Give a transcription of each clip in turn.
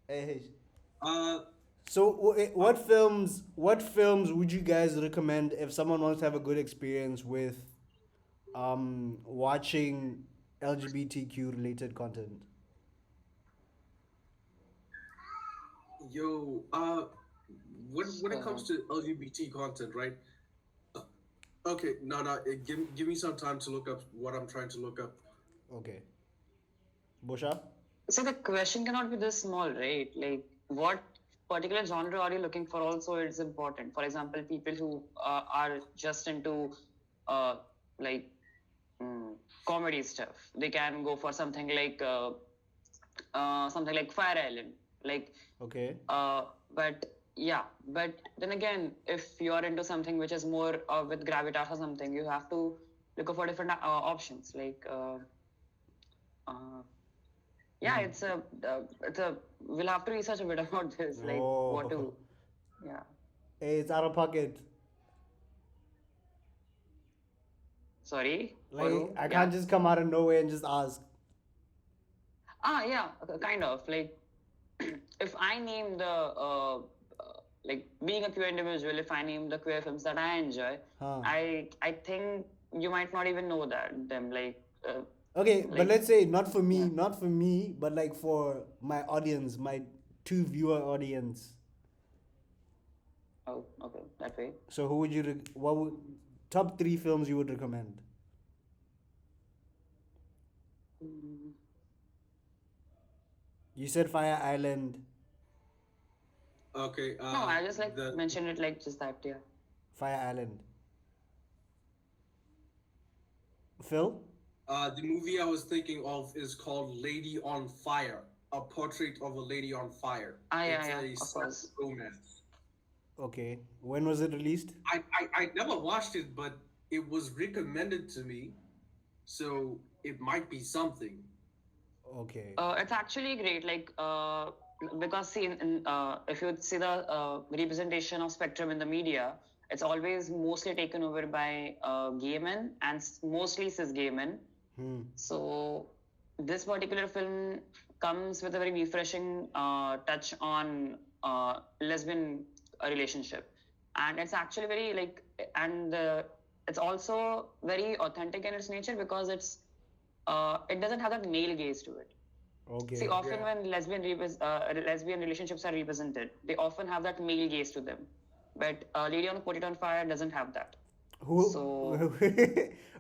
Eh, Uh, So, uh, what films would you guys recommend if someone wants to have a good experience with watching LGBTQ related content? yo, when it comes So, to LGBT content, right? Uh, Okay, no, give me some time to look up what I'm trying to look up. Okay, Bosha. so the question cannot be this small, right? Like, what particular genre are you looking for? Also, it's important. For example, people who are just into uh, like mm, comedy stuff, they can go for something like Fire Island. Like, Okay. but yeah, but then again, if you are into something which is more with gravitas or something, you have to look for different options. Uh, yeah, it's a. We'll have to research a bit about this, like what Oh, to. Yeah. hey, it's out of pocket. Sorry, for Like who? I Yeah. can't just come out of nowhere and just ask. Yeah, kind of like if I name like being a queer individual, if I name the queer films that I enjoy, Huh. I think you might not even know that them Okay, but like let's say not for me, yeah. not for me, but like for my audience, my two viewer audience. Oh, okay, that way. So who would you what would top 3 films you would recommend? Mm, You said Fire Island, Okay, No, I just like the mentioned it like just that. Yeah. Fire Island. Phil? the movie I was thinking of is called Lady on Fire, a portrait of a lady on fire. Yeah, It's yeah, a of sapphic course. romance. Okay. When was it released? I never watched it, but it was recommended to me, so it might be something. Okay. It's actually great, because see, if you see the representation of spectrum in the media, it's always mostly taken over by gay men and mostly cis gay men. Hmm. So this particular film comes with a very refreshing touch on lesbian relationship, and it's actually very and it's also very authentic in its nature because it doesn't have that male gaze to it. See, Okay. often Yeah. when lesbian relationships are represented, they often have that male gaze to them. But Lady on Put It on Fire doesn't have that. Who So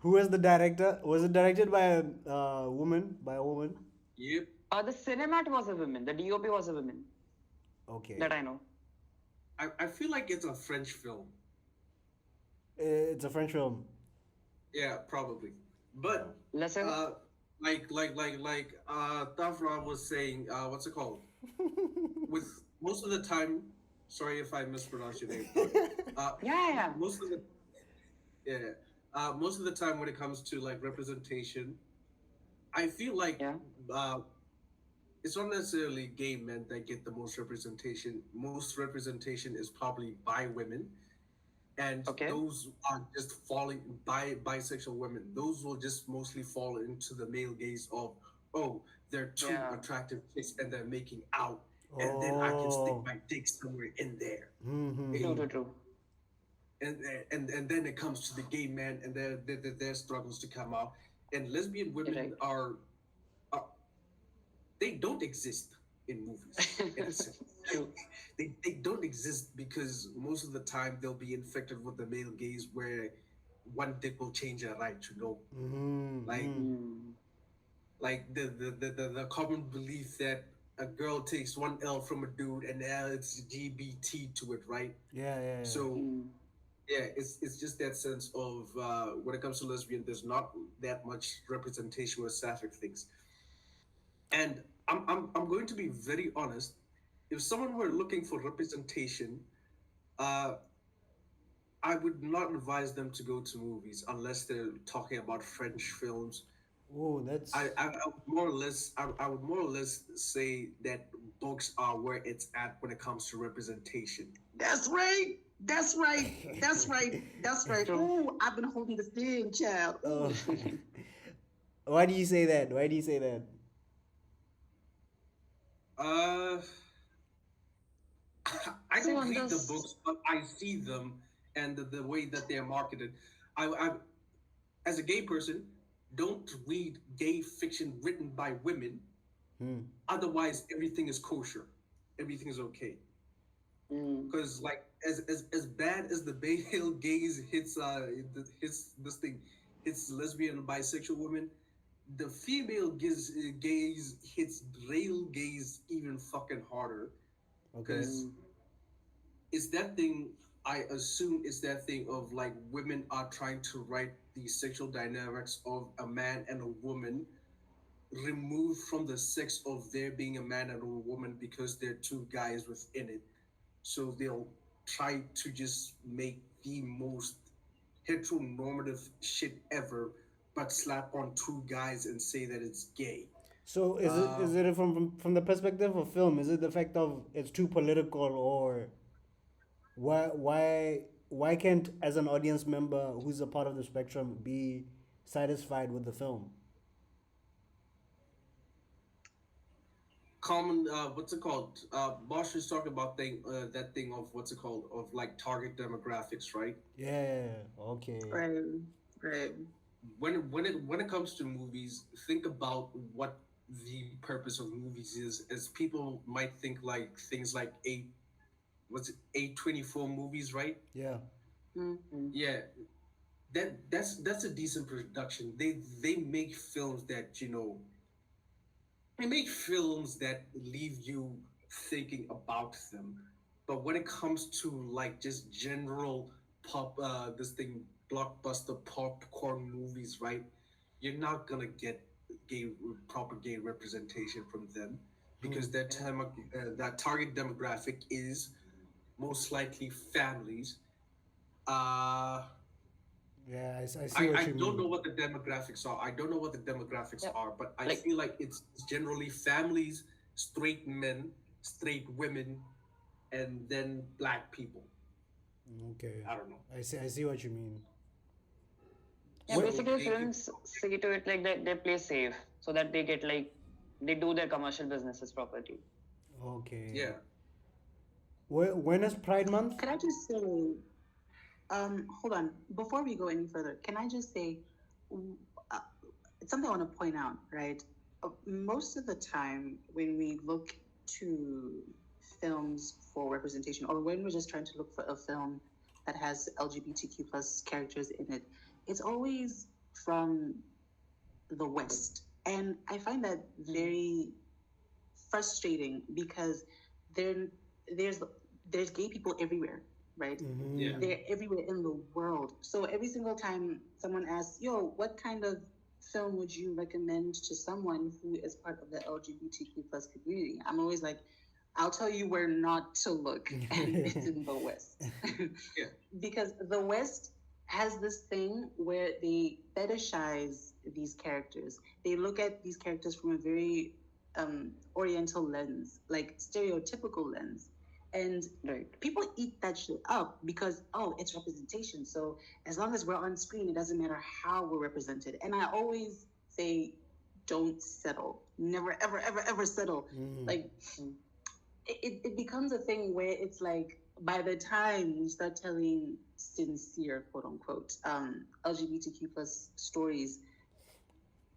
who was the director? Was it directed by a woman? By a woman? Yep. the cinemat was a woman, the DOP was a woman, that Okay. I know. I feel like it's a French film. It's a French film. Yeah, probably. Oh. But Listen, uh, Tafra was saying, what's it called? With most of the time, sorry if I mispronounced your name, but uh, yeah, yeah, yeah. most of the yeah, most of the time when it comes to like representation, I feel like Yeah. uh, it's not necessarily gay men that get the most representation. Most representation is probably by women, and Okay. those are just falling by bisexual women. Those will just mostly fall into the male gaze of, oh, they're two Yeah. attractive chicks and they're making out, and then I can stick Oh. my dick somewhere in there. True, Mm-hmm. true, Hey, true. and then it comes to the gay man and their struggles to come out. And lesbian You're women right. are they don't exist in movies in a sense. True. They don't exist because most of the time they'll be infected with the male gaze where one dick will change a right, you know. Like Mm-hmm. Mm. the common belief that a girl takes one L from a dude and now it's GBT to it, right? Yeah, yeah, yeah. So Mm. yeah, it's just that sense of when it comes to lesbian, there's not that much representation with sapphic things. And I'm going to be very honest. If someone were looking for representation, uh, I would not advise them to go to movies unless they're talking about French films. Oh, that's I would more or less I would more or less say that books are where it's at when it comes to representation. That's right. That's right. That's right. That's right. True. Ooh, I've been holding this in, child. Ooh. oh. Why do you say that? Why do you say that? Uh, also didn't on read the this. books, but I see them and the way that they're marketed. I, as a gay person, don't read gay fiction written by women. Otherwise, everything is kosher. Everything is okay. Mm. Because like as bad as the male gaze hits this thing hits lesbian and bisexual women, the female gaze hits rail gaze even fucking harder. Okay. Because it's that thing. I assume it's that thing of like women are trying to write the sexual dynamics of a man and a woman removed from the sex of there being a man and a woman because they're two guys within it. So they'll try to just make the most heteronormative shit ever, but slap on two guys and say that it's gay. So is it from the perspective of film? Is it the fact of it's too political, or why can't, as an audience member who's a part of the spectrum, be satisfied with the film? Common, what's it called? Bosch is talking about that thing of what's it called of like target demographics, right? Yeah. Okay. Right. Right. When it comes to movies, think about what the purpose of movies is. As people might think like things like A24 movies, right? Yeah. Mm-hmm. Yeah, that's a decent production. They make films that they make films that leave you thinking about them. But when it comes to like just general this thing blockbuster popcorn movies, right? You're not gonna get gay proper gay representation from them because that target demographic is most likely families. Uh, Yeah, I see what I you don't know mean. what the demographics are. I don't know what the demographics Yep. are, but I Like feel like it's generally families, straight men, straight women, and then black people. Okay. I don't know. I see what you mean. yeah, So basically they could, films see to it like they play safe so that they get like they do their commercial businesses properly. Okay. yeah. When is Pride Month? Could I just say, hold on, before we go any further, can I just say, uh, it's something I want to point out, right? Most of the time when we look to films for representation, or when we're just trying to look for a film that has LGBTQ plus characters in it, it's always from the West. And I find that very frustrating because there there's there's gay people everywhere, right? Yeah. They're everywhere in the world. So every single time someone asks, "Yo, what kind of film would you recommend to someone who is part of the LGBTQ plus community?" I'm always like, "I'll tell you where not to look, and it's in the West." Yeah. Because the West has this thing where they fetishize these characters. They look at these characters from a very oriental lens, like stereotypical lens. And Right. people eat that shit up because, oh, it's representation. So as long as we're on screen, it doesn't matter how we're represented. And I always say, don't settle. Never, ever, ever, ever settle. Like, it becomes a thing where it's like, by the time we start telling sincere, quote unquote, LGBTQ plus stories,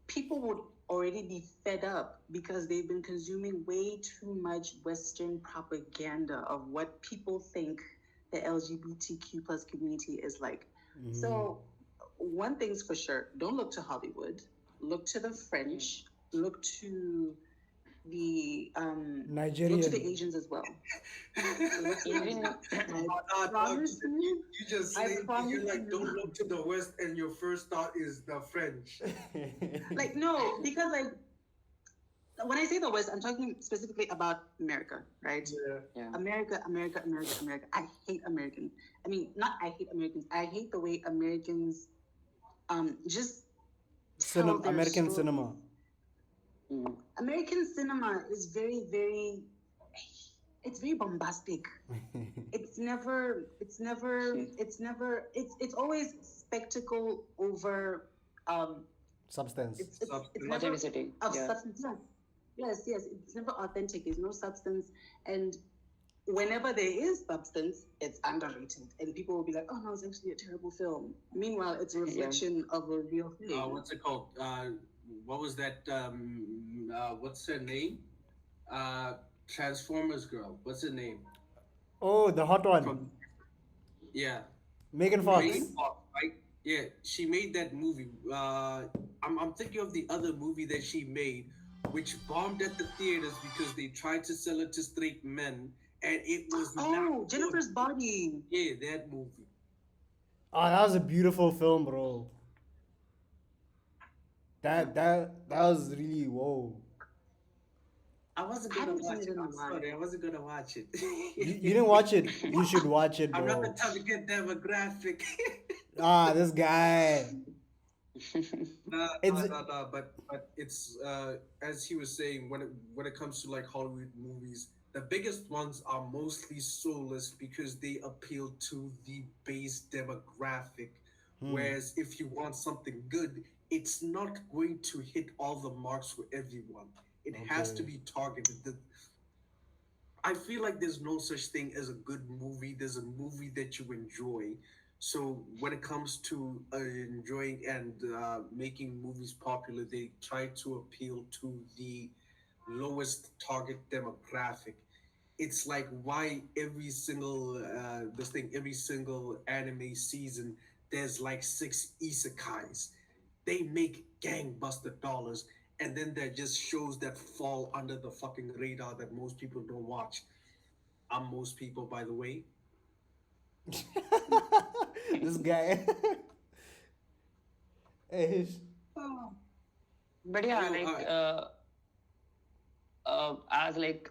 people would already be fed up because they've been consuming way too much Western propaganda of what people think the LGBTQ plus community is like. So one thing's for sure, don't look to Hollywood, look to the French, look to the Nigerian. look to the Asians as well. Even I promise you, You just I say promise you're like you. don't look to the West, and your first thought is the French. like no, because like when I say the West, I'm talking specifically about America, right? Yeah. America. I hate Americans. I mean, not I hate Americans. I hate the way Americans just tell their American stories. cinema. American cinema is very, very, it's very bombastic. It's always spectacle over Substance. it's never authenticity. of Yeah. substance. Yes, it's never authentic. There's no substance, and whenever there is substance, it's underrated, and people will be like, "Oh no, it's actually a terrible film." Meanwhile, it's a reflection of a real thing. What's it called? What was that? What's her name? Transformers girl. What's her name? Oh, the hot one. From yeah, Megan Fox. Megan Fox, right? Yeah, she made that movie. I'm thinking of the other movie that she made, which bombed at the theaters because they tried to sell it to straight men, and it was Oh, not Jennifer's good. Body. Yeah, that movie. Oh, that was a beautiful film, bro. That was really whoa. I wasn't I gonna haven't seen watch it it. in a I'm while. sorry, I wasn't gonna watch it. You didn't watch it. You should watch it, I'm not the bro. target demographic. Ah, this guy. No, It's but it's as he was saying, when it comes to like Hollywood movies, the biggest ones are mostly soulless because they appeal to the base demographic. Whereas if you want something good, it's not going to hit all the marks for everyone. It has to Okay. be targeted. I feel like there's no such thing as a good movie. There's a movie that you enjoy. So when it comes to enjoying and making movies popular, they try to appeal to the lowest target demographic. It's like why every single every single anime season there's like 6 isekais. They make gangbuster dollars, and then there just shows that fall under the fucking radar that most people don't watch. I'm most people, by the way. this guy. Eh, Oh. But yeah, Yo, like as like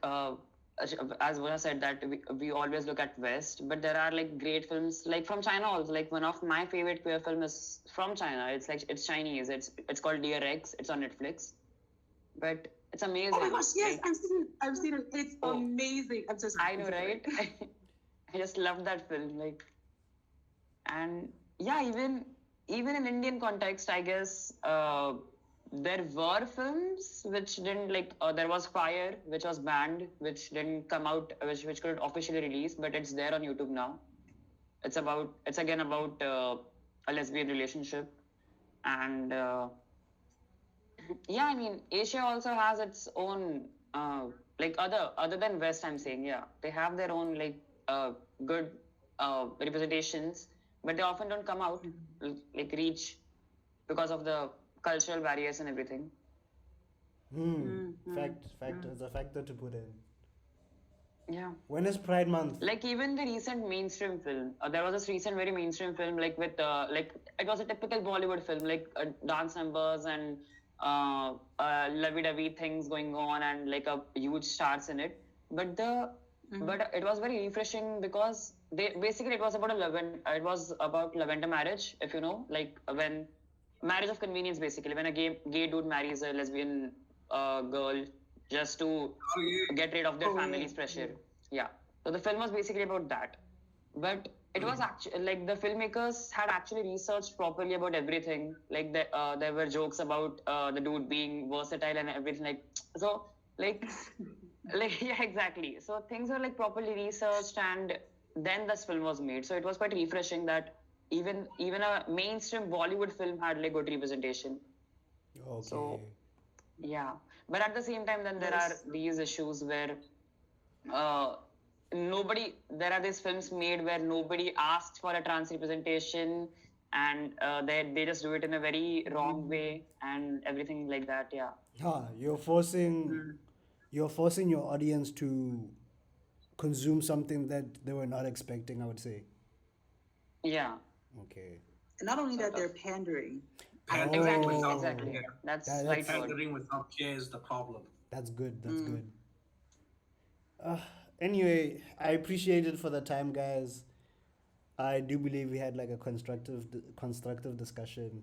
as Vona said that we always look at West, but there are like great films like from China also. Like one of my favorite queer film is from China. It's like it's Chinese. It's called Dear X. It's on Netflix, but it's amazing. Oh my gosh, yes, Like, I've seen it. I've seen it. It's Oh. amazing. I'm so sorry. I I'm know, so sorry. right? I just love that film. Like, and yeah, even in Indian context, I guess there were films which didn't like. There was Fire, which was banned, which didn't come out, which couldn't officially release, but it's there on YouTube now. It's again about a lesbian relationship, and yeah, I mean Asia also has its own like other than West. I'm saying yeah, they have their own like good representations, but they often don't come out like reach because of the cultural barriers and everything. Fact is a factor to put in. Yeah. When is Pride Month? Like even the recent mainstream film, there was this recent very mainstream film like with like it was a typical Bollywood film like dance numbers and lovey-dovey things going on and like a huge stars in it. But but it was very refreshing because they basically it was about lavender marriage, if you know, like when marriage of convenience basically when a gay dude marries a lesbian girl just to Oh yeah. get rid of their Oh, yeah. family's pressure. Yeah. So the film was basically about that. But it was actually like the filmmakers had actually researched properly about everything. Like there were jokes about the dude being versatile and everything. Like so, like yeah, exactly. So things were like properly researched, and then this film was made. So it was quite refreshing that even a mainstream Bollywood film had like good representation. Okay. So yeah, but at the same time, then there are these issues where there are these films made where nobody asked for a trans representation, and they just do it in a very wrong way and everything like that. Yeah. You're forcing your audience to consume something that they were not expecting, I would say. Yeah. Okay. And not only that, Sort they're of. pandering. Exactly. Oh. Exactly. Yeah. That's That's- right word. Pandering without care is the problem. That's good. That's good. Anyway, I appreciate it for the time, guys. I do believe we had like a constructive discussion.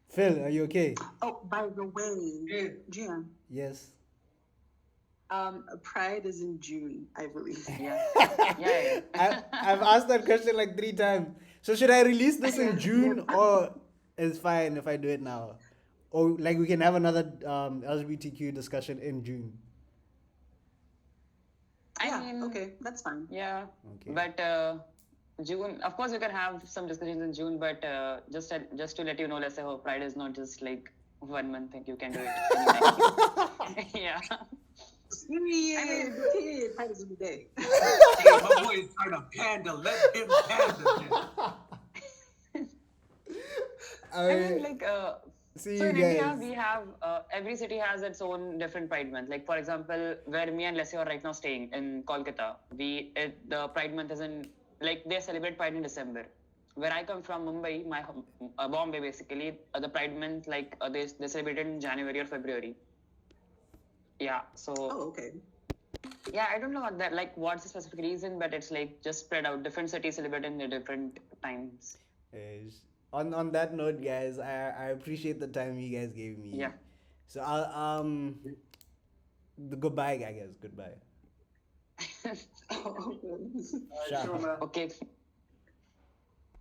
Phil, are you okay? Oh, by the way, Yeah. Gian, Yes. Pride is in June, I believe. Yeah. Yeah. I've asked that question like 3 times. So should I release this in June or it's fine if I do it now? Or like we can have another LGBTQ discussion in June. I Yeah, mean, okay, that's fine. yeah. Okay. But June, of course, we can have some discussions in June. But just to let you know, let's say, Pride is not just like 1 month thing. You can do it anytime. Yeah. Period. Period. Pride is every day. Hey, my boy is trying to panda. Let him panda. Man. I mean, like, see so you in India, guys. we have every city has its own different Pride month. Like, for example, where me and Leslie are right now staying in Kolkata, the Pride month is in, like, they celebrate Pride in December. Where I come from, Mumbai, Bombay basically, the Pride month, like, they celebrate it in January or February. Yeah, so Oh, okay. yeah, I don't know what that, like, what's the specific reason, but it's like just spread out. Different cities celebrate in the different times. Yes. On that note, guys, I appreciate the time you guys gave me. Yeah. So I'll goodbye, I guess. Goodbye. Oh, okay. Sure, man. Okay.